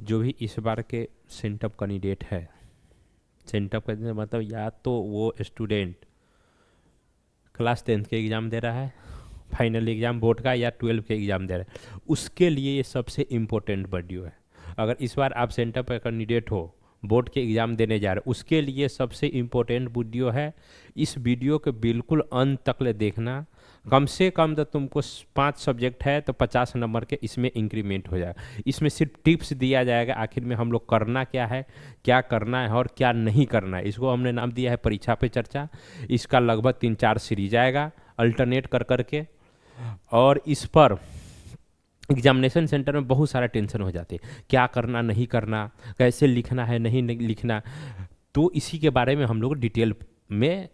जो भी इस बार के सेंटअप कैंडिडेट है, सेंटअप का मतलब या तो वो स्टूडेंट क्लास 10th के एग्ज़ाम दे रहा है, फाइनल एग्ज़ाम बोर्ड का, या 12 के एग्ज़ाम दे रहा है, उसके लिए ये सबसे इम्पोर्टेंट वीडियो है। अगर इस बार आप सेंटअप का कैंडिडेट हो, बोर्ड के एग्ज़ाम देने जा रहे हो, उसके लिए सबसे इम्पोर्टेंट वीडियो है। इस वीडियो के बिल्कुल अंत तक ले देखना। कम से कम तो तुमको 5 सब्जेक्ट है तो 50 नंबर के इसमें इंक्रीमेंट हो जाएगा। इसमें सिर्फ टिप्स दिया जाएगा आखिर में हम लोग करना क्या है, क्या करना है और क्या नहीं करना है। इसको हमने नाम दिया है परीक्षा पे चर्चा। इसका लगभग 3-4 सीरीज आएगा अल्टरनेट कर करके, और इस पर एग्जामिनेशन सेंटर में बहुत सारा टेंशन हो जाते हैं, क्या करना नहीं करना, कैसे लिखना है नहीं लिखना। तो इसी के बारे में हम लोग डिटेल में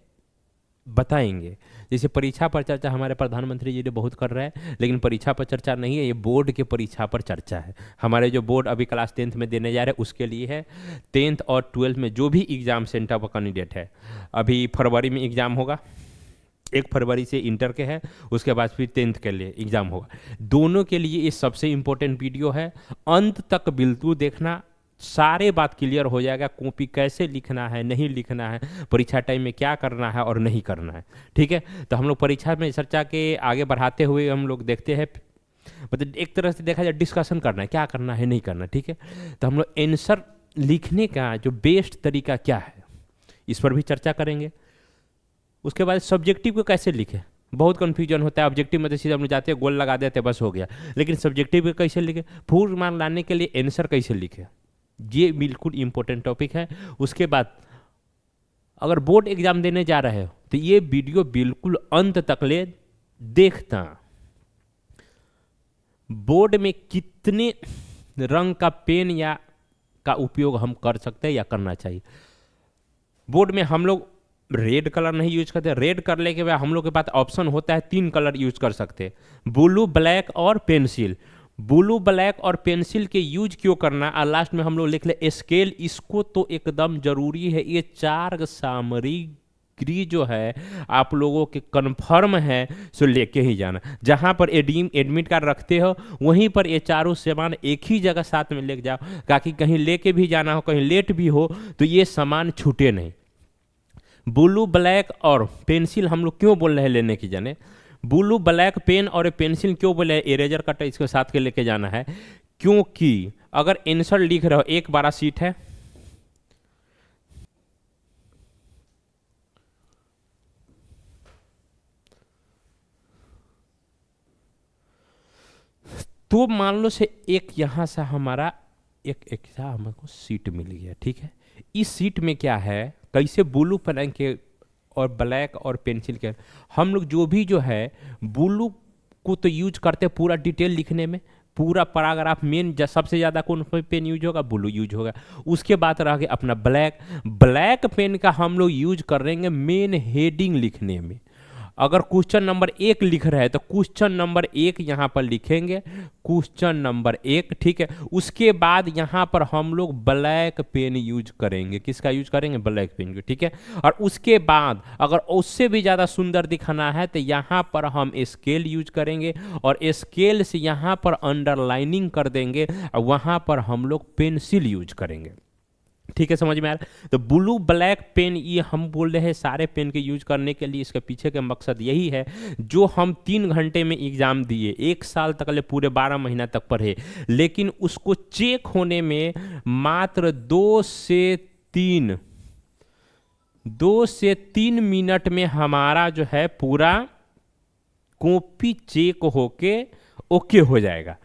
बताएंगे। जैसे परीक्षा पर चर्चा हमारे प्रधानमंत्री जी ने बहुत कर रहे हैं, लेकिन परीक्षा पर चर्चा नहीं है, ये बोर्ड के परीक्षा पर चर्चा है। हमारे जो बोर्ड अभी क्लास 10th में देने जा रहे हैं उसके लिए है। 10th और 12th में जो भी एग्ज़ाम सेंटर पर कैंडिडेट है, अभी फरवरी में एग्ज़ाम होगा, 1 फरवरी से इंटर के है, उसके बाद फिर 10th के लिए एग्ज़ाम होगा। दोनों के लिए ये सबसे इम्पोर्टेंट वीडियो है। अंत तक बिल्कुल देखना, सारे बात क्लियर हो जाएगा। कॉपी कैसे लिखना है, नहीं लिखना है, परीक्षा टाइम में क्या करना है और नहीं करना है। ठीक है, तो हम लोग परीक्षा में चर्चा के आगे बढ़ाते हुए हम लोग देखते हैं, मतलब एक तरह से देखा जाए डिस्कशन करना है, क्या करना है नहीं करना। ठीक है, तो हम लोग आंसर लिखने का जो बेस्ट तरीका क्या है इस पर भी चर्चा करेंगे। उसके बाद सब्जेक्टिव को कैसे लिखें, बहुत कन्फ्यूजन होता है। ऑब्जेक्टिव में तो सीधा हम लोग जाते हैं, गोल लगा देते हैं, बस हो गया। लेकिन सब्जेक्टिव को कैसे लिखें, फुल मार्क लाने के लिए आंसर कैसे लिखें, ये बिल्कुल इंपॉर्टेंट टॉपिक है। उसके बाद अगर बोर्ड एग्जाम देने जा रहे हो तो ये वीडियो बिल्कुल अंत तक ले देखना। बोर्ड में कितने रंग का पेन या का उपयोग हम कर सकते हैं या करना चाहिए। बोर्ड में हम लोग रेड कलर नहीं यूज करते। रेड करने के बाद हम लोग के पास ऑप्शन होता है 3 कलर यूज कर सकते हैं, ब्लू, ब्लैक और पेंसिल। ब्लू, ब्लैक और पेंसिल के यूज क्यों करना, और लास्ट में हम लोग लिख ले स्केल, इसको तो एकदम जरूरी है। ये 4 सामग्री जो है आप लोगों के कंफर्म है, सो लेके ही जाना। जहां पर एडमिट कार्ड रखते हो वहीं पर ये चारों सामान एक ही जगह साथ में लेके जाओ, ताकि कहीं लेके भी जाना हो, कहीं लेट भी हो तो ये सामान छूटे नहीं। ब्लू, ब्लैक और पेंसिल हम लोग क्यों बोल रहे हैं लेने की जाने, ब्लू, ब्लैक पेन और पेंसिल क्यों बोले, इरेजर कटर इसके साथ के लेके जाना है, क्योंकि अगर आंसर लिख रहे हो, एक 12 सीट है, तो मान लो से एक यहां से हमारा एक एक्स्ट्रा हमको सीट मिल गया। ठीक है, इस सीट में क्या है, कैसे ब्लू पेन के और ब्लैक और पेंसिल के हम लोग जो है ब्लू को तो यूज करते हैं पूरा डिटेल लिखने में, पूरा पैराग्राफ मेन सबसे ज़्यादा कौन पेन यूज होगा, ब्लू यूज होगा। उसके बाद रह गया अपना ब्लैक। ब्लैक पेन का हम लोग यूज करेंगे मेन हेडिंग लिखने में। अगर क्वेश्चन नंबर 1 लिख रहे हैं तो क्वेश्चन नंबर 1 यहाँ पर लिखेंगे, क्वेश्चन नंबर 1। ठीक है, उसके बाद यहाँ पर हम लोग ब्लैक पेन यूज करेंगे। किसका यूज करेंगे, ब्लैक पेन का। ठीक है, और उसके बाद अगर उससे भी ज़्यादा सुंदर दिखाना है तो यहाँ पर हम स्केल यूज करेंगे, और स्केल से यहाँ पर अंडरलाइनिंग कर देंगे, और वहाँ पर हम लोग पेंसिल यूज करेंगे। ठीक है, समझ में आ रहा है। तो ब्लू, ब्लैक पेन ये हम बोल रहे हैं सारे पेन के यूज करने के लिए। इसके पीछे का मकसद यही है, जो हम 3 घंटे में एग्जाम दिए, 1 साल तक ले पूरे 12 महीना तक पढ़े, लेकिन उसको चेक होने में मात्र 2 से 3 मिनट में हमारा जो है पूरा कॉपी चेक होके ओके हो जाएगा।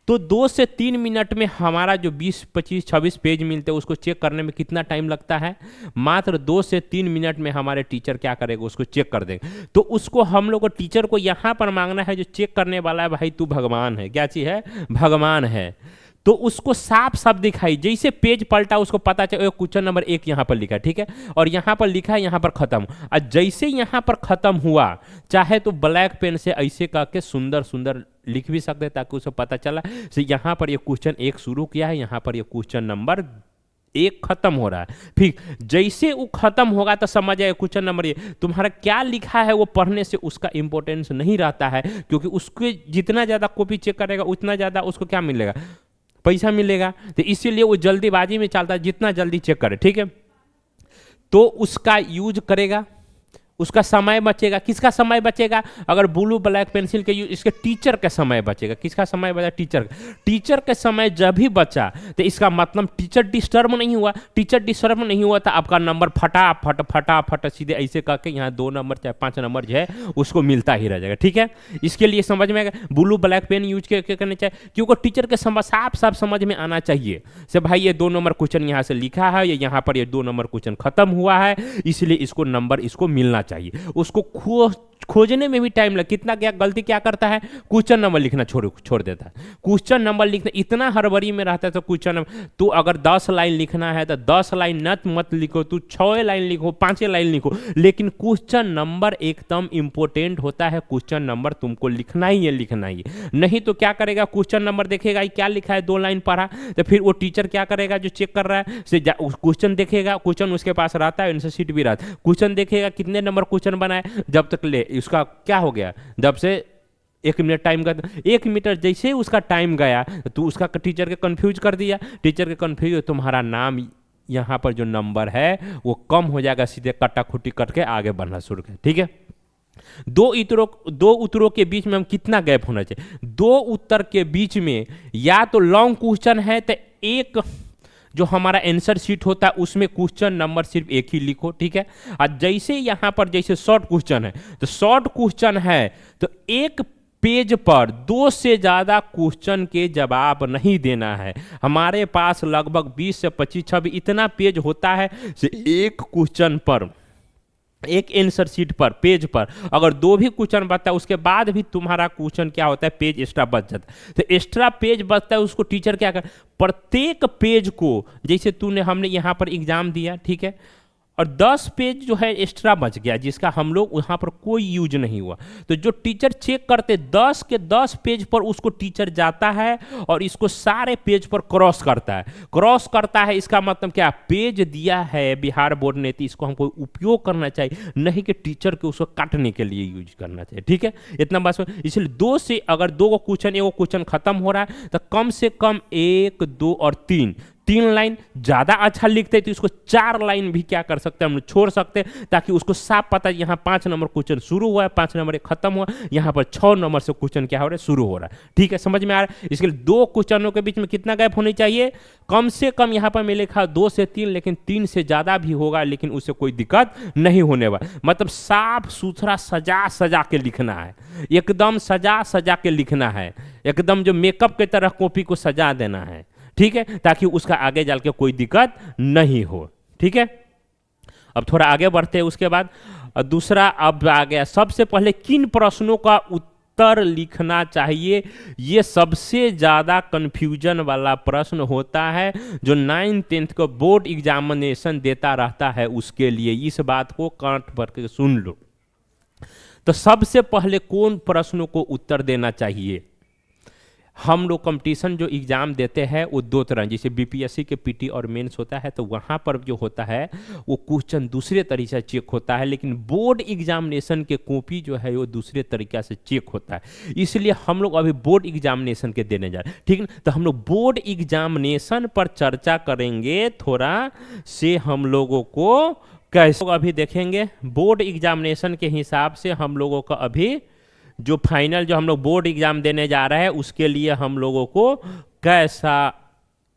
तो 2 से 3 मिनट में हमारा जो 20, 25, 26 पेज मिलते हैं उसको चेक करने में कितना टाइम लगता है, मात्र 2 से 3 मिनट में हमारे टीचर क्या करेगा, उसको चेक कर देंगे। तो उसको हम लोग को टीचर को यहाँ पर मांगना है, जो चेक करने वाला है, भाई तू भगवान है। क्या चीज़ है, भगवान है। तो उसको साफ साफ दिखाई, जैसे पेज पलटा उसको पता चले क्वेश्चन नंबर 1 यहाँ पर लिखा है। ठीक है, और यहाँ पर लिखा है, यहाँ पर खत्म। और जैसे यहाँ पर खत्म हुआ, चाहे तो ब्लैक पेन से ऐसे करके सुंदर सुंदर लिख भी सकते हैं, ताकि उसे पता चला से यहाँ पर ये क्वेश्चन 1 शुरू किया है, यहाँ पर ये क्वेश्चन नंबर 1 खत्म हो रहा है। फिर जैसे वो खत्म होगा तो समझ आए क्वेश्चन नंबर 1 तुम्हारा क्या लिखा है, वो पढ़ने से उसका इंपॉर्टेंस नहीं रहता है, क्योंकि उसके जितना ज़्यादा कॉपी चेक करेगा उतना ज़्यादा उसको क्या मिलेगा, पैसा मिलेगा। तो इसीलिए वो जल्दीबाजी में चलता है, जितना जल्दी चेक करे, ठीक है, तो उसका यूज करेगा, उसका समय बचेगा। किसका समय बचेगा? अगर ब्लू ब्लैक पेंसिल के यूज, इसके टीचर का समय बचेगा। किसका समय बचा? टीचर। टीचर का समय जब भी बचा तो इसका मतलब टीचर डिस्टर्ब नहीं हुआ। टीचर डिस्टर्ब नहीं हुआ तो आपका नंबर फटाफट फटाफट सीधे ऐसे करके यहाँ 2 नंबर चाहे 5 नंबर जो है उसको मिलता ही रह जाएगा, ठीक है। इसके लिए समझ में आएगा ब्लू ब्लैक पेन यूज करने चाहिए, क्योंकि टीचर के समय साफ साफ समझ में आना चाहिए से भाई ये 2 नंबर क्वेश्चन यहाँ से लिखा है, यहाँ पर ये 2 नंबर क्वेश्चन खत्म हुआ है, इसलिए इसको नंबर इसको मिलना चाहिए। उसको खोजने में भी टाइम लग, कितना क्या गलती क्या करता है, क्वेश्चन नंबर लिखना छोड़ देता है। क्वेश्चन नंबर लिखना इतना हड़बड़ी में रहता है तो क्वेश्चन नंबर, तो अगर 10 लाइन लिखना है तो 10 लाइन मत लिखो, तू 6 लाइन लिखो, 5 लाइन लिखो, लेकिन क्वेश्चन नंबर एकदम इंपॉर्टेंट होता है। क्वेश्चन नंबर तुमको लिखना ही है, लिखना ही है। नहीं तो क्या करेगा, क्वेश्चन नंबर देखेगा क्या लिखा है, 2 लाइन पढ़ा, तो फिर वो टीचर क्या करेगा जो चेक कर रहा है से क्वेश्चन देखेगा, क्वेश्चन उसके पास रहता है, आंसर शीट भी रहता है, क्वेश्चन देखेगा कितने नंबर क्वेश्चन बनाए, जब तक ले उसका क्या हो गया, जब से 1 मिनट टाइम का, 1 मिनट जैसे ही उसका टाइम गया तो उसका टीचर के कंफ्यूज कर दिया। टीचर के कंफ्यूज, तुम्हारा नाम यहाँ पर जो नंबर है वो कम हो जाएगा, सीधे कट्टा खुट्टी कट के आगे बढ़ना शुरू कर, ठीक है। 2 उत्तरों के बीच में हम कितना गैप होना चाहिए? 2 उत्तर के बीच में या तो लॉन्ग क्वेश्चन है तो एक जो हमारा आंसर शीट होता है उसमें क्वेश्चन नंबर सिर्फ एक ही लिखो, ठीक है। और जैसे यहाँ पर जैसे शॉर्ट क्वेश्चन है तो शॉर्ट क्वेश्चन है तो एक पेज पर 2 से ज़्यादा क्वेश्चन के जवाब नहीं देना है। हमारे पास लगभग 20 से 25 26 इतना पेज होता है, एक क्वेश्चन पर, एक आंसर शीट पर, पेज पर अगर 2 भी क्वेश्चन बचता है उसके बाद भी तुम्हारा क्वेश्चन क्या होता है, पेज एक्स्ट्रा बच जाता है। तो एक्स्ट्रा पेज बचता है, उसको टीचर क्या कर, प्रत्येक पेज को, जैसे हमने यहाँ पर एग्जाम दिया, ठीक है, और 10 पेज जो है एक्स्ट्रा बच गया जिसका हम लोग वहाँ पर कोई यूज नहीं हुआ, तो जो टीचर चेक करते 10 के 10 पेज पर उसको टीचर जाता है और इसको सारे पेज पर क्रॉस करता है। इसका मतलब क्या, पेज दिया है बिहार बोर्ड ने तो इसको हमको उपयोग करना चाहिए, नहीं कि टीचर के उसको काटने के लिए यूज करना चाहिए, ठीक है। इतना बात। इसलिए 2 से अगर 2 क्वेश्चन, एक क्वेश्चन खत्म हो रहा है तो कम से कम 1 2 और 3 लाइन ज्यादा अच्छा लिखते हैं तो इसको 4 लाइन भी क्या कर सकते हैं, हम लोग छोड़ सकते हैं, ताकि उसको साफ पता है यहाँ 5 नंबर क्वेश्चन शुरू हुआ है, 5 नंबर खत्म हुआ, यहाँ पर 6 नंबर से क्वेश्चन क्या हो रहा है, शुरू हो रहा है, ठीक है, समझ में आ रहा है। इसके लिए 2 क्वेश्चनों के बीच में कितना गैप होनी चाहिए, कम से कम यहाँ पर मैं लिखा 2 से 3, लेकिन 3 से ज्यादा भी होगा, लेकिन उससे कोई दिक्कत नहीं होने वाला। मतलब साफ सुथरा सजा के लिखना है, एकदम सजा के लिखना है, एकदम जो मेकअप की तरह कॉपी को सजा देना है, ठीक है, ताकि उसका आगे चल के कोई दिक्कत नहीं हो, ठीक है। अब थोड़ा आगे बढ़ते हैं, उसके बाद दूसरा अब आ गया, सबसे पहले किन प्रश्नों का उत्तर लिखना चाहिए। ये सबसे ज्यादा कंफ्यूजन वाला प्रश्न होता है जो 9th 10th को बोर्ड एग्जामिनेशन देता रहता है, उसके लिए इस बात को काट भर के सुन लो। तो सबसे पहले कौन प्रश्नों को उत्तर देना चाहिए। हम लोग कंपटीशन जो एग्जाम देते हैं वो 2 तरह, जैसे बीपीएससी के पीटी और मेंस होता है तो वहाँ पर जो होता है वो क्वेश्चन दूसरे तरीके से चेक होता है, लेकिन बोर्ड एग्जामिनेशन के कॉपी जो है वो दूसरे तरीके से चेक होता है। इसलिए हम लोग अभी बोर्ड एग्जामिनेशन के देने जा रहे हैं, ठीक है। तो हम लोग बोर्ड एग्जामिनेशन पर चर्चा करेंगे थोड़ा से, हम लोगों को कैसे अभी देखेंगे बोर्ड एग्जामिनेशन के हिसाब से हम लोगों का अभी जो फाइनल जो हम लोग बोर्ड एग्जाम देने जा रहे हैं उसके लिए हम लोगों को कैसा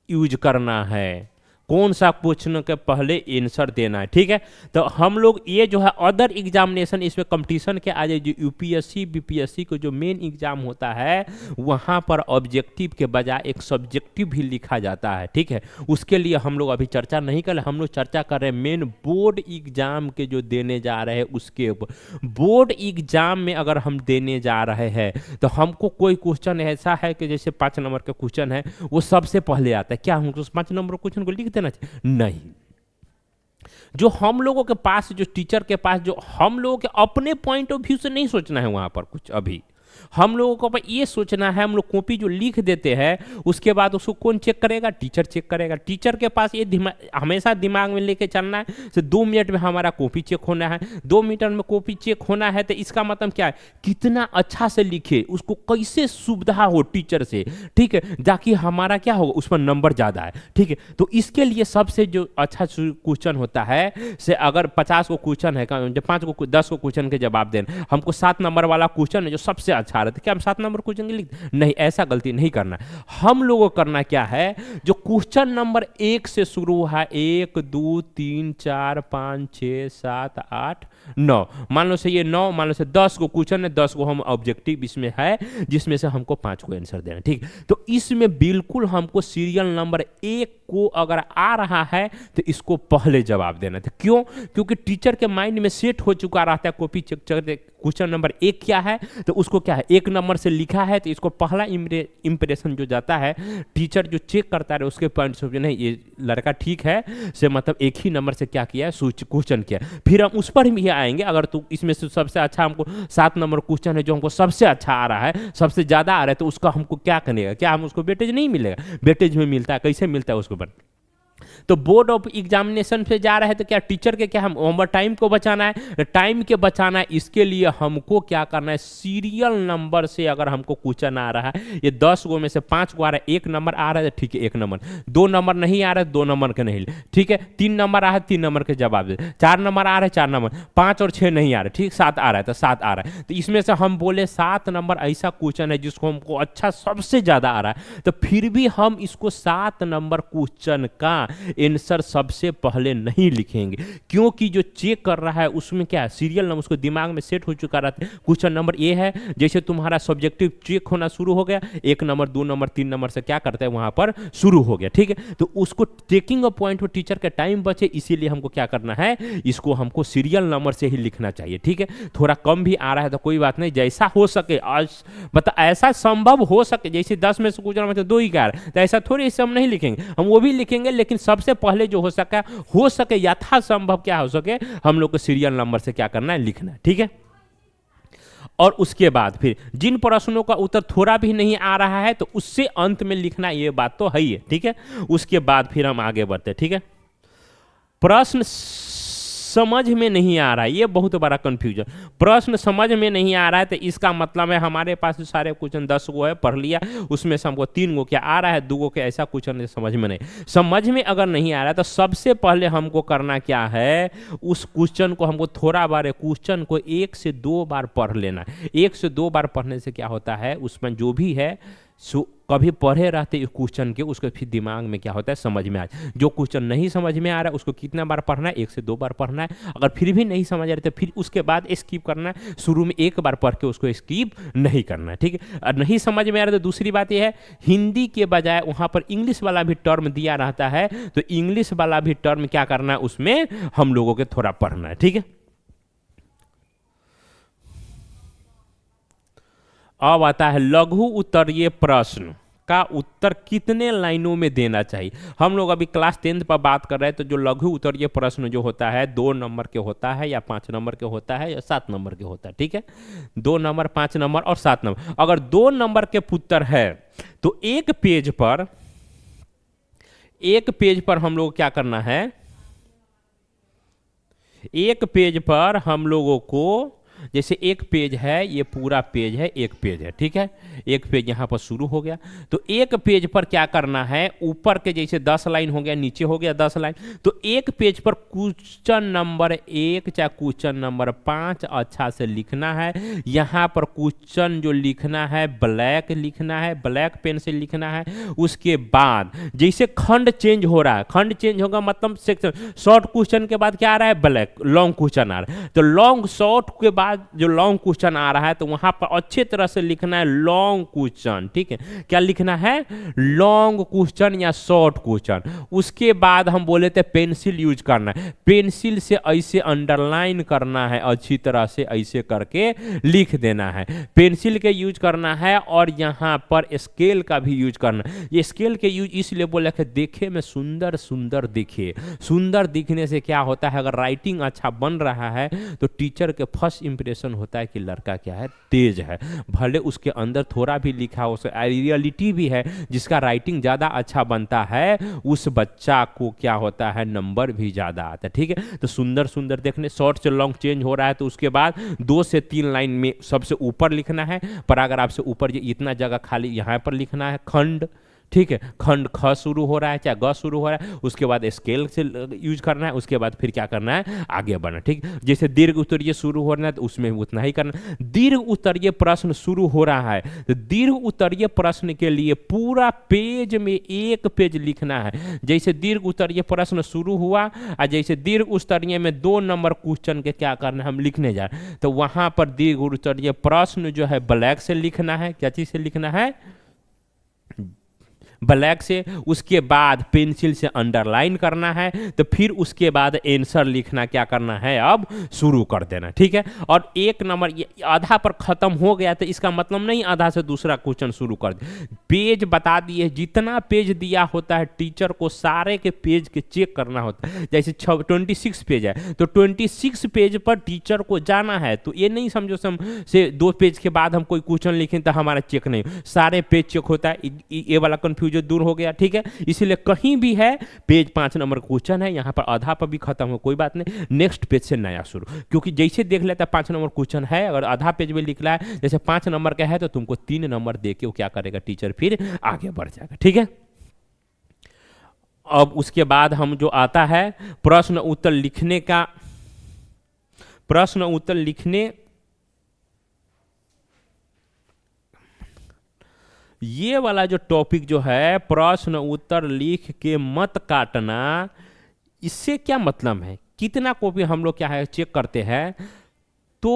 यूज करना है, कौन सा क्वेश्चन के पहले आंसर देना है, ठीक है। तो हम लोग ये जो है अदर एग्जामिनेशन, इसमें कंपटीशन के आज जो यूपीएससी बीपीएससी को जो मेन एग्जाम होता है वहाँ पर ऑब्जेक्टिव के बजाय एक सब्जेक्टिव भी लिखा जाता है, ठीक है। उसके लिए हम लोग अभी चर्चा नहीं कर रहे, हम लोग चर्चा कर रहे हैं मेन बोर्ड एग्जाम के जो देने जा रहे हैं उसके ऊपर। बोर्ड एग्जाम में अगर हम देने जा रहे हैं तो हमको कोई क्वेश्चन ऐसा है कि जैसे 5 नंबर का क्वेश्चन है वो सबसे पहले आता है, क्या हमको उस 5 नंबर क्वेश्चन को लिख देना चाहिए? नहीं। जो हम लोगों के पास, जो टीचर के पास, जो हम लोगों के अपने पॉइंट ऑफ व्यू से नहीं सोचना है वहां पर कुछ, अभी हम लोगों को ये सोचना है, हम लोग कॉपी जो लिख देते हैं उसके बाद उसको कौन चेक करेगा? टीचर चेक करेगा। टीचर के पास ये हमेशा दिमाग में लेके चलना है कि 2 मिनट में हमारा कॉपी चेक होना है, 2 मिनट में कॉपी चेक होना है। तो इसका मतलब क्या है? कितना अच्छा से लिखे, उसको कैसे सुविधा हो टीचर से, ठीक है, ताकि हमारा क्या होगा, उस पर नंबर ज़्यादा है, ठीक है। तो इसके लिए सबसे जो अच्छा क्वेश्चन होता है से अगर 50 को क्वेश्चन है, जब 5 को 10 को क्वेश्चन के जवाब देना, हमको 7 नंबर वाला क्वेश्चन है जो सबसे अच्छा आ रहा है, क्या हम 7 नंबर क्वेश्चन लिख नहीं? ऐसा गलती नहीं करना। हम लोगों को करना क्या है, जो क्वेश्चन नंबर 1 से शुरू है, 1 2 3 4 5 6 7 8 9, मान लो से ये 9, मान लो से 10 को क्वेश्चन है, 10 को हम ऑब्जेक्टिव इसमें है जिसमें से हमको 5 को आंसर देना, ठीक। तो इसमें बिल्कुल हमको सीरियल नंबर 1 को अगर आ रहा है तो इसको पहले जवाब देना था। क्यों? क्योंकि टीचर के माइंड में सेट हो चुका रहता है कॉपी चेक करते क्वेश्चन नंबर 1 क्या है, तो उसको क्या है, 1 नंबर से लिखा है तो इसको पहला इंप्रेशन जो जाता है, टीचर जो चेक करता है उसके पॉइंट से नहीं ये लड़का ठीक है, से मतलब 1 ही नंबर से क्या किया है, क्वेश्चन किया। फिर हम उस पर भी आएंगे, अगर तो इसमें से सबसे अच्छा हमको 7 नंबर क्वेश्चन है जो हमको सबसे अच्छा आ रहा है, सबसे ज़्यादा आ रहा है, तो उसका हमको क्या करेगा, क्या हम उसको वेटेज नहीं मिलेगा? वेटेज में मिलता है। कैसे मिलता है उसको? तो बोर्ड ऑफ एग्जामिनेशन पे जा रहे हैं तो क्या टीचर के क्या हम ओवर टाइम को बचाना है, टाइम के बचाना है, इसके लिए हमको क्या करना है, सीरियल नंबर से अगर हमको क्वेश्चन आ रहा है, ये 10 गो में से 5 को आ रहा है, 1 नंबर आ रहा है, ठीक है 1 नंबर, 2 नंबर नहीं आ रहा है 2 नंबर के नहीं, ठीक है, 3 नंबर आ रहा है 3 नंबर के जवाब दे, 4 नंबर आ रहा है 4 नंबर, 5 और 6 नहीं आ रहा है, ठीक, 7 आ रहा है तो 7 आ रहा है। तो इसमें से हम बोले 7 नंबर ऐसा क्वेश्चन है जिसको हमको अच्छा सबसे ज्यादा आ रहा है, तो फिर भी हम इसको 7 नंबर क्वेश्चन का आंसर सबसे पहले नहीं लिखेंगे, क्योंकि जो चेक कर रहा है उसमें क्या है, सीरियल नंबर उसको दिमाग में सेट हो चुका रहता है। क्वेश्चन नंबर ये है, जैसे तुम्हारा सब्जेक्टिव चेक होना शुरू हो गया, 1 नंबर 2 नंबर 3 नंबर से क्या करता है वहां पर शुरू हो गया, ठीक है। तो उसको टेकिंग अ पॉइंट हो, टीचर का टाइम बचे, इसीलिए हमको क्या करना है, इसको हमको सीरियल नंबर से ही लिखना चाहिए, ठीक है। थोड़ा कम भी आ रहा है तो कोई बात नहीं, जैसा हो सके, आज मतलब ऐसा संभव हो सके, जैसे 10 में से कुछ मतलब 2 ही का, तो ऐसा थोड़ी इसे हम नहीं लिखेंगे, हम वो भी लिखेंगे, लेकिन सबसे पहले जो हो सके यथासंभव क्या हो सके, हम लोग को सीरियल नंबर से क्या करना है, लिखना है, ठीक है। और उसके बाद फिर जिन प्रश्नों का उत्तर थोड़ा भी नहीं आ रहा है तो उससे अंत में लिखना, ये बात तो है ही है, ठीक है। उसके बाद फिर हम आगे बढ़ते हैं, ठीक है। प्रश्न समझ में नहीं आ रहा है, ये बहुत बड़ा कंफ्यूजन, प्रश्न समझ में नहीं आ रहा है तो इसका मतलब है हमारे पास सारे क्वेश्चन 10 गो है, पढ़ लिया, उसमें से हमको 3 गो क्या आ रहा है, 2 गो के ऐसा क्वेश्चन समझ में नहीं, समझ में अगर नहीं आ रहा है तो सबसे पहले हमको करना क्या है, उस क्वेश्चन को हमको थोड़ा बार क्वेश्चन को 1 से 2 बार पढ़ लेना। 1 से 2 बार पढ़ने से क्या होता है, उसमें जो भी है कभी पढ़े रहते इस क्वेश्चन के, उसको फिर दिमाग में क्या होता है, समझ में आ जाए। जो क्वेश्चन नहीं समझ में आ रहा है उसको कितना बार पढ़ना है, 1 से 2 बार पढ़ना है। अगर फिर भी नहीं समझ आ रही तो फिर उसके बाद स्किप करना है, शुरू में 1 बार पढ़ के उसको स्किप नहीं करना है, ठीक है। और नहीं समझ में आ रहा तो दूसरी बात यह है, हिंदी के बजाय वहां पर इंग्लिश वाला भी टर्म दिया रहता है, तो इंग्लिश वाला भी टर्म क्या करना है, उसमें हम लोगों को थोड़ा पढ़ना है, ठीक है। अब आता है लघु उत्तरीय प्रश्न का उत्तर कितने लाइनों में देना चाहिए। हम लोग अभी क्लास 10 पर बात कर रहे हैं, तो जो लघु उत्तरीय प्रश्न जो होता है 2 नंबर के होता है या 5 नंबर के होता है या 7 नंबर के होता है, ठीक है। 2 नंबर, 5 नंबर और 7 नंबर। अगर 2 नंबर के उत्तर है तो एक पेज पर हम लोग क्या करना है, एक पेज पर हम लोगों को, जैसे एक पेज है, ये पूरा पेज है, एक पेज है, ठीक है, एक पेज यहां पर शुरू हो गया, तो एक पेज पर क्या करना है, ऊपर के जैसे 10 लाइन हो गया, नीचे हो गया 10 लाइन, तो एक पेज पर क्वेश्चन नंबर 1 चाहे क्वेश्चन नंबर 5 अच्छा से लिखना है। यहां पर क्वेश्चन जो लिखना है ब्लैक लिखना है, ब्लैक पेन से लिखना है। उसके बाद जैसे खंड चेंज हो रहा है, खंड चेंज होगा मतलब सेक्शन, शॉर्ट क्वेश्चन के बाद क्या आ रहा है, ब्लैक, लॉन्ग क्वेश्चन आ रहा है, तो लॉन्ग शॉर्ट के बाद जो लॉन्ग क्वेश्चन आ रहा है तो वहां पर अच्छे तरह से लिखना है लॉन्ग क्वेश्चन, ठीक है। क्या लिखना है, लॉन्ग क्वेश्चन या शॉर्ट क्वेश्चन। उसके बाद हम बोले थे पेंसिल यूज करना है, पेंसिल से ऐसे अंडरलाइन करना है, अच्छी तरह से ऐसे करके लिख देना है, पेंसिल के यूज करना है। और यहां पर स्केल का भी यूज करना है। ये स्केल के यूज इसलिए बोले कि देखे में सुंदर सुंदर दिखे, सुंदर दिखने से क्या होता है, अगर राइटिंग अच्छा बन रहा है तो टीचर के फर्स्ट इंप्रेशन होता है कि लड़का क्या है, तेज है, भले उसके अंदर थोड़ा भी लिखा हो, रियलिटी भी है, जिसका राइटिंग ज़्यादा अच्छा बनता है उस बच्चा को क्या होता है, नंबर भी ज़्यादा आता है। ठीक है, तो सुंदर सुंदर देखने, शॉर्ट से लॉन्ग चेंज हो रहा है, तो उसके बाद 2 से 3 लाइन में सबसे ऊपर लिखना है, पर अगर आपसे ऊपर इतना जगह खाली यहाँ पर लिखना है खंड, ठीक है, खंड ख शुरू हो रहा है चाहे ग शुरू हो रहा है, उसके बाद स्केल से यूज करना है, उसके बाद फिर क्या करना है, आगे बढ़ना। ठीक, जैसे दीर्घ उत्तरीय शुरू हो रहा है तो उसमें उतना ही करना। दीर्घ उत्तरीय प्रश्न शुरू हो रहा है तो दीर्घ उत्तरीय प्रश्न के लिए पूरा पेज में 1 पेज लिखना है। जैसे दीर्घ उत्तरीय प्रश्न शुरू हुआ और जैसे दीर्घ उत्तरीय में 2 नंबर क्वेश्चन के क्या करना है, हम लिखने जा रहे हैं, तो वहां पर दीर्घ उत्तरीय प्रश्न जो है ब्लैक से लिखना है। क्या चीज से लिखना है, ब्लैक से। उसके बाद पेंसिल से अंडरलाइन करना है, तो फिर उसके बाद आंसर लिखना क्या करना है, अब शुरू कर देना। ठीक है, और 1 नंबर आधा पर खत्म हो गया तो इसका मतलब नहीं आधा से दूसरा क्वेश्चन शुरू कर दे। पेज बता दिए, जितना पेज दिया होता है टीचर को सारे के पेज के चेक करना होता है। जैसे 26 पेज है तो 26 पेज पर टीचर को जाना है, तो ये नहीं समझो से 2 पेज के बाद हम कोई क्वेश्चन लिखें तो हमारा चेक नहीं, सारे पेज चेक होता है। ये वाला कंफ्यूजन जो दूर हो गया। ठीक है, इसलिए कहीं भी है पेज 5 नंबर क्वेश्चन है, यहां पर आधा पर भी खत्म हो कोई बात नहीं, नेक्स्ट पेज से नया शुरू, क्योंकि जैसे देख लेता है 5 नंबर क्वेश्चन है, अगर आधा पेज में लिख रहा है जैसे 5 नंबर का है तो तुमको 3 नंबर दे के वो क्या करेगा टीचर, फिर आगे बढ़ जाएगा। ठीक है, अब उसके बाद हम जो आता है प्रश्न उत्तर लिखने का, प्रश्न उत्तर लिखने, ये वाला जो टॉपिक जो है प्रश्न उत्तर लिख के मत काटना, इससे क्या मतलब है, कितना कॉपी हम लोग क्या है चेक करते हैं, तो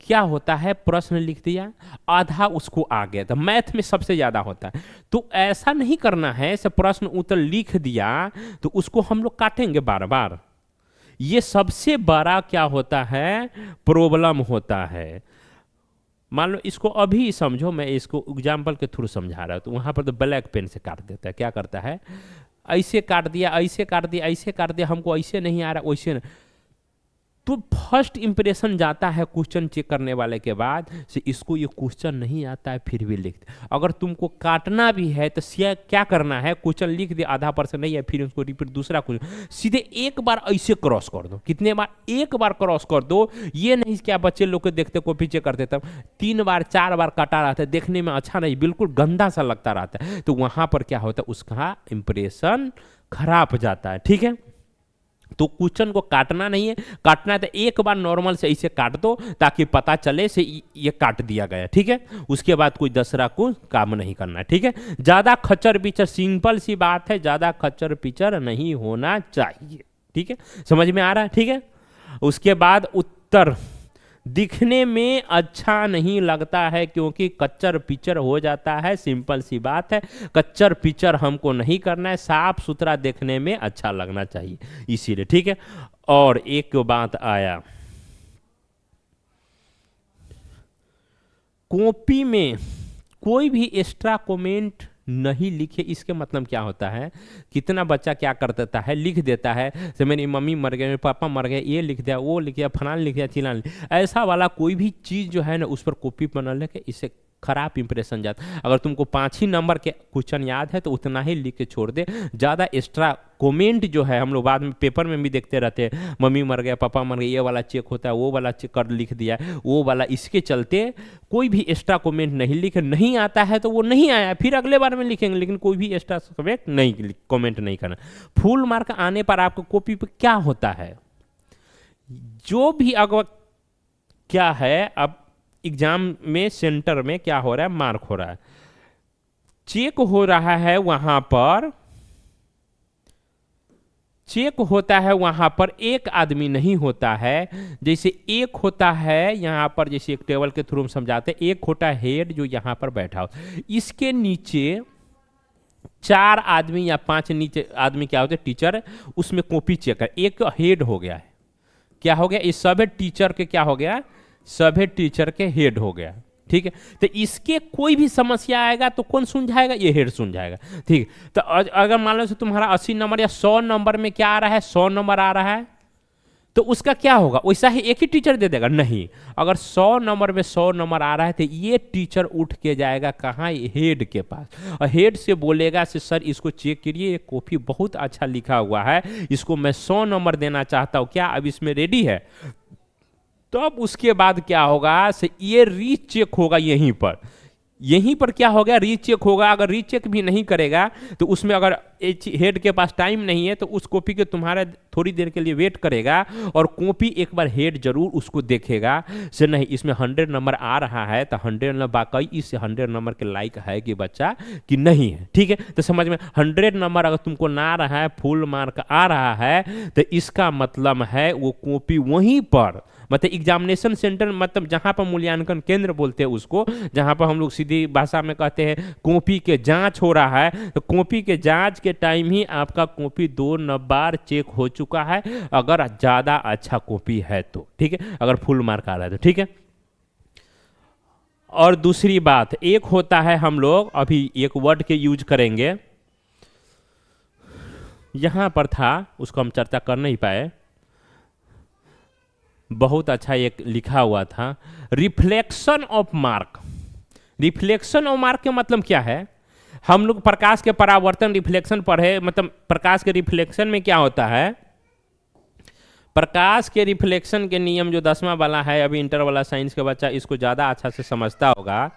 क्या होता है प्रश्न लिख दिया आधा उसको आ गया, तो मैथ में सबसे ज्यादा होता है, तो ऐसा नहीं करना है। ऐसे प्रश्न उत्तर लिख दिया तो उसको हम लोग काटेंगे बार बार, ये सबसे बड़ा क्या होता है, प्रॉब्लम होता है। मान लो इसको अभी समझो, मैं इसको एग्जाम्पल के थ्रू समझा रहा हूं, तो वहां पर तो ब्लैक पेन से काट देता है। क्या करता है, ऐसे काट दिया, ऐसे काट दिया, ऐसे काट दिया, हमको ऐसे नहीं आ रहा, वैसे नहीं। तो फर्स्ट इंप्रेशन जाता है क्वेश्चन चेक करने वाले के बाद से, इसको ये क्वेश्चन नहीं आता है फिर भी लिखते। अगर तुमको काटना भी है तो क्या करना है, क्वेश्चन लिख दे आधा % नहीं है, फिर उसको रिपीट दूसरा क्वेश्चन, सीधे एक बार ऐसे क्रॉस कर दो। कितने बार, एक बार क्रॉस कर दो। ये नहीं क्या बच्चे लोग को देखते को पीछे करते, तब 3 बार 4 बार काटा रहता है, देखने में अच्छा नहीं, बिल्कुल गंदा सा लगता रहता है, तो वहां पर क्या होता है, उसका इंप्रेशन खराब हो जाता है। ठीक है, तो क्वेश्चन को काटना नहीं है, काटना है तो एक बार नॉर्मल से ऐसे काट दो ताकि पता चले से ये काट दिया गया। ठीक है, उसके बाद कोई दूसरा को काम नहीं करना है। ठीक है, ज्यादा खच्चर पिचर, सिंपल सी बात है, ज्यादा खच्चर पिचर नहीं होना चाहिए। ठीक है, समझ में आ रहा है। ठीक है, उसके बाद उत्तर दिखने में अच्छा नहीं लगता है क्योंकि कच्चर पिचर हो जाता है, सिंपल सी बात है, कच्चर पिचर हमको नहीं करना है, साफ सुथरा देखने में अच्छा लगना चाहिए इसीलिए। ठीक है, और एक बात आया, कॉपी में कोई भी एक्स्ट्रा कमेंट नहीं लिखे। इसके मतलब क्या होता है, कितना बच्चा क्या कर देता है, लिख देता है से मेरी मम्मी मर गए, मेरे पापा मर गए, ये लिख दिया, वो लिख दिया, फलान लिख दिया, चिलान, ऐसा वाला कोई भी चीज़ जो है ना उस पर कॉपी बना लेके, इससे खराब इंप्रेशन जाता है। अगर तुमको 5 ही नंबर के क्वेश्चन याद है तो उतना ही लिख के छोड़ दे। ज़्यादा एक्स्ट्रा कमेंट जो है हम लोग बाद में पेपर में भी देखते रहते हैं, मम्मी मर गया, पापा मर गए, ये वाला चेक होता है, वो वाला चेक कर लिख दिया, वो वाला, इसके चलते कोई भी एक्स्ट्रा कमेंट नहीं लिखे। नहीं आता है तो वो नहीं आया, फिर अगले बार में लिखेंगे, लेकिन कोई भी एक्स्ट्रा कमेंट नहीं करना। फुल मार्क आने पर आपको कॉपी पर क्या होता है, जो भी अगर क्या है, अब एग्जाम में सेंटर में क्या हो रहा है, मार्क हो रहा है, चेक हो रहा है, वहां पर चेक होता है, वहां पर एक आदमी नहीं होता है। जैसे एक होता है यहां पर, जैसे एक टेबल के थ्रू हम समझाते हैं, एक होता है हेड जो यहां पर बैठा हो, इसके नीचे 4 आदमी या 5 नीचे आदमी क्या होते हैं, टीचर, उसमें कॉपी चेक कर, एक हेड हो गया है। क्या हो गया, इस सभी टीचर के क्या हो गया, सभी टीचर के हेड हो गया। ठीक है, तो इसके कोई भी समस्या आएगा तो कौन सुलझाएगा, ये हेड सुलझाएगा। ठीक है, तो अगर मान लो तुम्हारा 80 नंबर या 100 नंबर में क्या आ रहा है, 100 नंबर आ रहा है, तो उसका क्या होगा, वैसा ही एक ही टीचर दे देगा? नहीं, अगर 100 नंबर में 100 नंबर आ रहा है तो ये टीचर उठ के जाएगा कहाँ, हेड के पास, और हेड से बोलेगा से सर इसको चेक करिए, ये कॉपी बहुत अच्छा लिखा हुआ है, इसको मैं 100 नंबर देना चाहता हूँ, क्या अब इसमें रेडी है? तो अब उसके बाद क्या होगा, से ये रीचेक होगा यहीं पर क्या हो गया, रीचेक होगा। अगर रीचेक भी नहीं करेगा तो उसमें अगर हेड के पास टाइम नहीं है तो उस कॉपी के तुम्हारा थोड़ी देर के लिए वेट करेगा और कॉपी एक बार हेड जरूर उसको देखेगा से नहीं इसमें 100 नंबर आ रहा है तो 100 नंबर वाकई इस 100 नंबर के लायक है कि बच्चा कि नहीं है। ठीक है, तो समझ में 100 नंबर अगर तुमको ना आ रहा है, फुल मार्क आ रहा है, तो इसका मतलब है वो कॉपी वहीं पर, मतलब एग्जामिनेशन सेंटर, मतलब जहां पर मूल्यांकन केंद्र बोलते हैं उसको, जहां पर हम लोग सीधी भाषा में कहते हैं कॉपी के जांच हो रहा है, तो कॉपी के जांच के टाइम ही आपका कॉपी 2 बार चेक हो चुका है, अगर ज्यादा अच्छा कॉपी है तो। ठीक है, अगर फुल मार्क आ रहा है तो। ठीक है, और दूसरी बात एक होता है, हम लोग अभी एक वर्ड के यूज करेंगे, यहां पर था उसको हम चर्चा कर नहीं पाए, बहुत अच्छा एक लिखा हुआ था, reflection of mark. Reflection of mark का मतलब क्या है, हम लोग प्रकाश के परावर्तन रिफ्लेक्शन पढ़े, मतलब प्रकाश के रिफ्लेक्शन में क्या होता है, प्रकाश के रिफ्लेक्शन के नियम जो 10वां वाला है, अभी इंटर वाला साइंस का बच्चा इसको ज़्यादा अच्छा से समझता होगा,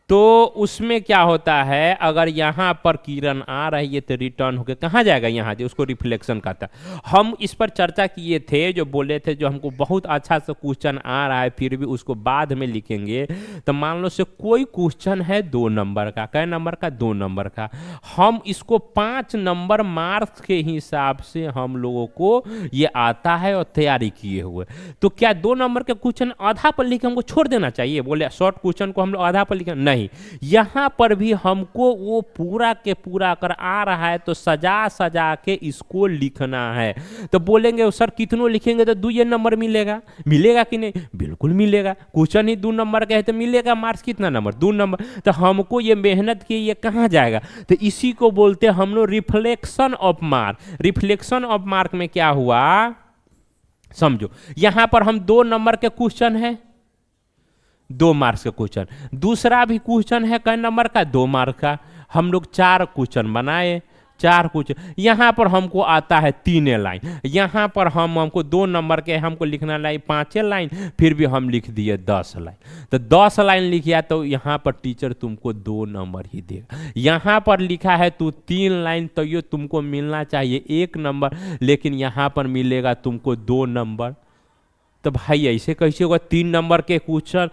तो उसमें क्या होता है, अगर यहाँ पर किरण आ रही है तो रिटर्न होकर कहाँ जाएगा, यहाँ जो उसको रिफ्लेक्शन कहता है। हम इस पर चर्चा किए थे, जो बोले थे जो हमको बहुत अच्छा से क्वेश्चन आ रहा है फिर भी उसको बाद में लिखेंगे, तो मान लो से कोई क्वेश्चन है 2 नंबर का, कै नंबर का, 2 नंबर का, हम इसको 5 नंबर मार्क्स के हिसाब से हम लोगों को ये आता है और तैयारी किए हुए, तो क्या 2 नंबर के क्वेश्चन आधा पर लिख हमको छोड़ देना चाहिए, बोले शॉर्ट क्वेश्चन को हम लोग आधा पर लिखें? नहीं, यहां पर भी हमको वो पूरा के पूरा अगर आ रहा है तो सजा सजा के इसको लिखना है। तो बोलेंगे सर कितनों लिखेंगे तो 2 नंबर मिलेगा, मिलेगा कि नहीं? बिल्कुल मिलेगा, क्वेश्चन ही 2 नंबर का है तो मिलेगा मार्क्स कितना नंबर, 2 नंबर। तो हमको ये मेहनत की ये कहां जाएगा, तो इसी को बोलते हैं हम लोग reflection of mark. Reflection of mark में क्या हुआ समझो, यहां पर हम 2 नंबर के क्वेश्चन है, 2 मार्क्स का क्वेश्चन, दूसरा भी क्वेश्चन है कै नंबर का, 2 मार्क का, हम लोग 4 क्वेश्चन बनाए, 4 क्वेश्चन, यहां पर हमको आता है 3 लाइन, यहां पर हमको 2 नंबर के हमको लिखना लाइन 5 लाइन, फिर भी हम लिख दिए 10 लाइन, तो 10 लाइन लिखिया तो यहां पर टीचर तुमको 2 नंबर ही देगा। यहां पर लिखा है तू 3 लाइन तो ये तुमको मिलना चाहिए 1 नंबर, लेकिन यहां पर मिलेगा तुमको 2 नंबर। तो भाई ऐसे कैसे होगा, 3 नंबर के क्वेश्चन,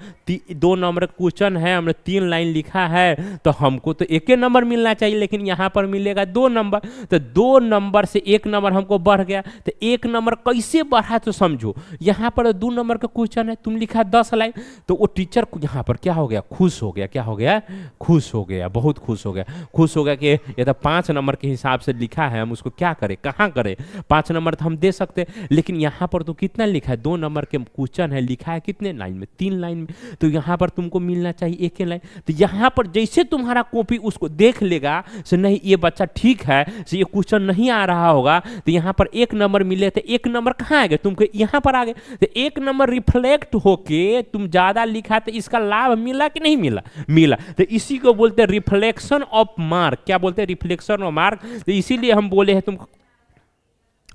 2 नंबर का क्वेश्चन है, हमने 3 लाइन लिखा है तो हमको तो 1 नंबर मिलना चाहिए, लेकिन यहाँ पर मिलेगा 2 नंबर, तो 2 नंबर से 1 नंबर हमको बढ़ गया, तो 1 नंबर कैसे बढ़ा तो समझो, यहाँ पर 2 नंबर का क्वेश्चन है, तुम लिखा 10 लाइन, तो वो टीचर यहाँ पर क्या हो गया, खुश हो गया, क्या हो गया, खुश हो गया, बहुत खुश हो गया, खुश हो गया कि ये तो 5 नंबर के हिसाब से लिखा है, हम उसको क्या करें, कहाँ करें, 5 नंबर तो हम दे सकते, लेकिन यहाँ पर तो कितना लिखा है, 2 नंबर के क्वेश्चन है, लिखा है कितने लाइन में, 3 लाइन में, तो यहां पर तुमको मिलना चाहिए 1 लाइन। तो यहां पर जैसे तुम्हारा कॉपी उसको देख लेगा से नहीं ये बच्चा ठीक है, से ये क्वेश्चन नहीं आ रहा होगा, तो यहां पर 1 नंबर मिले, तो 1 नंबर कहां आ गए, तुमको यहां पर आ गए, तो 1 नंबर रिफ्लेक्ट होके तुम ज्यादा लिखा तो इसका लाभ मिला कि नहीं मिला, मिला। तो इसी को बोलते हैं रिफ्लेक्शन ऑफ मार्क। क्या बोलते हैं, रिफ्लेक्शन ऑफ मार्क। तो इसीलिए हम बोले हैं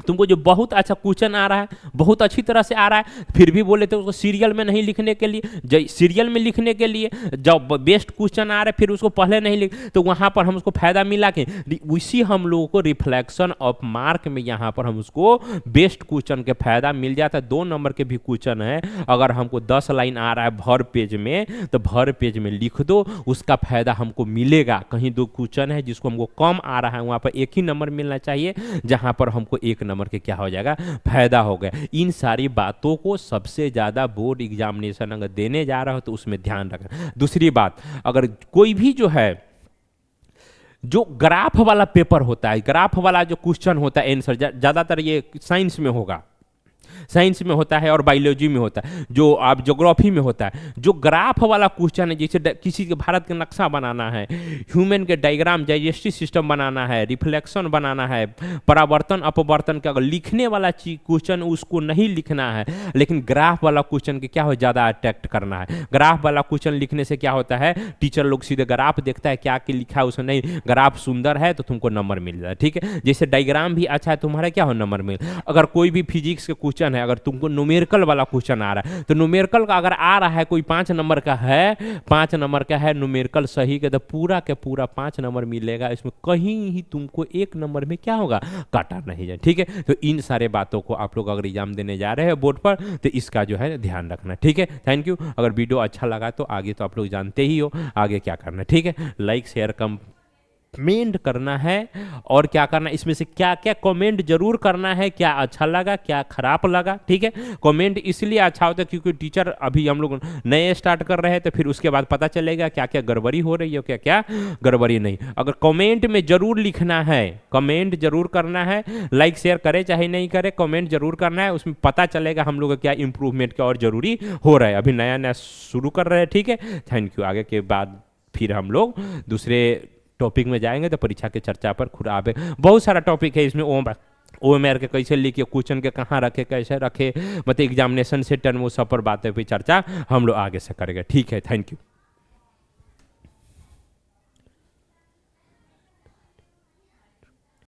तुमको जो बहुत अच्छा क्वेश्चन आ रहा है, बहुत अच्छी तरह से आ रहा है, फिर भी बोले थे उसको सीरियल में नहीं लिखने के लिए, सीरियल में लिखने के लिए जब बेस्ट क्वेश्चन आ रहा है फिर उसको पहले नहीं लिख, तो वहां पर हम उसको फायदा मिला कि उसी हम लोगों को रिफ्लेक्शन ऑफ मार्क में यहाँ पर हम उसको बेस्ट क्वेश्चन के फायदा मिल जाता है। 2 नंबर के भी क्वेश्चन है, अगर हमको 10 लाइन आ रहा है भर पेज में, तो भर पेज में लिख दो, उसका फायदा हमको मिलेगा। कहीं 2 क्वेश्चन है जिसको हमको कम आ रहा है, वहां पर 1 ही नंबर मिलना चाहिए, जहां पर हमको 1 नंबर के क्या हो जाएगा, फायदा हो गया। इन सारी बातों को सबसे ज्यादा बोर्ड एग्जामिनेशन अगर देने जा रहा हो तो उसमें ध्यान रखना। दूसरी बात, अगर कोई भी जो है जो ग्राफ वाला पेपर होता है, ग्राफ वाला जो क्वेश्चन होता है आंसर, ज्यादातर ये साइंस में होगा, साइंस में होता है और बायोलॉजी में होता है, जो आप ज्योग्राफी में होता है। जो ग्राफ वाला क्वेश्चन है, जैसे किसी के भारत का नक्शा बनाना है, ह्यूमन के डायग्राम, डाइजेस्टिव सिस्टम बनाना है, रिफ्लेक्शन बनाना है, परावर्तन अपवर्तन का अगर लिखने वाला चीज क्वेश्चन उसको नहीं लिखना है, लेकिन ग्राफ वाला क्वेश्चन के क्या हो ज़्यादा अट्रैक्ट करना है। ग्राफ वाला क्वेश्चन लिखने से क्या होता है, टीचर लोग सीधे ग्राफ देखता है, क्या क्या लिखा है उसमें, नहीं ग्राफ सुंदर है तो तुमको नंबर मिल जाए, ठीक है। जैसे डायग्राम भी अच्छा है, तुम्हारा क्या हो नंबर मिल। अगर कोई भी फिजिक्स के क्वेश्चन है, अगर तुमको न्यूमेरिकल वाला क्वेश्चन आ रहा है, तो न्यूमेरिकल का अगर आ रहा है कोई 5 नंबर का है, 5 नंबर का है न्यूमेरिकल सही के, तो पूरा के पूरा 5 नंबर मिलेगा, इसमें कहीं ही तुमको 1 नंबर में क्या होगा, काटा नहीं जाए, ठीक है। तो इन सारे बातों को आप लोग अगर एग्जाम देने जा रहे हैं बोर्ड पर, तो इसका जो है ध्यान रखना, ठीक है। Thank you. अगर वीडियो अच्छा लगा तो आगे तो आप लोग जानते ही हो आगे क्या करना है, ठीक है। लाइक शेयर कमेंट करना है, और क्या करना है इसमें से क्या क्या कमेंट जरूर करना है, क्या अच्छा लगा क्या खराब लगा, ठीक है। कमेंट इसलिए अच्छा होता है क्योंकि टीचर अभी हम लोग नए स्टार्ट कर रहे हैं, तो फिर उसके बाद पता चलेगा क्या क्या गड़बड़ी हो रही है, क्या क्या गड़बड़ी नहीं। अगर कमेंट में जरूर लिखना है, कमेंट जरूर करना है, लाइक शेयर करे चाहे नहीं करे, कमेंट जरूर करना है, उसमें पता चलेगा हम लोग का क्या इंप्रूवमेंट का और जरूरी हो रहा है। अभी नया नया शुरू कर रहे हैं, ठीक है। Thank you. आगे के बाद फिर हम लोग दूसरे टॉपिक में जाएंगे, तो परीक्षा के चर्चा पर खुद आवे बहुत सारा टॉपिक है इसमें। OMR के कैसे लिखे, क्वेश्चन के कहाँ रखे, कैसे रखे, मतलब एग्जामिनेशन सेंटर में, वो सब पर बातें भी चर्चा हम लोग आगे से करेंगे, ठीक है। Thank you.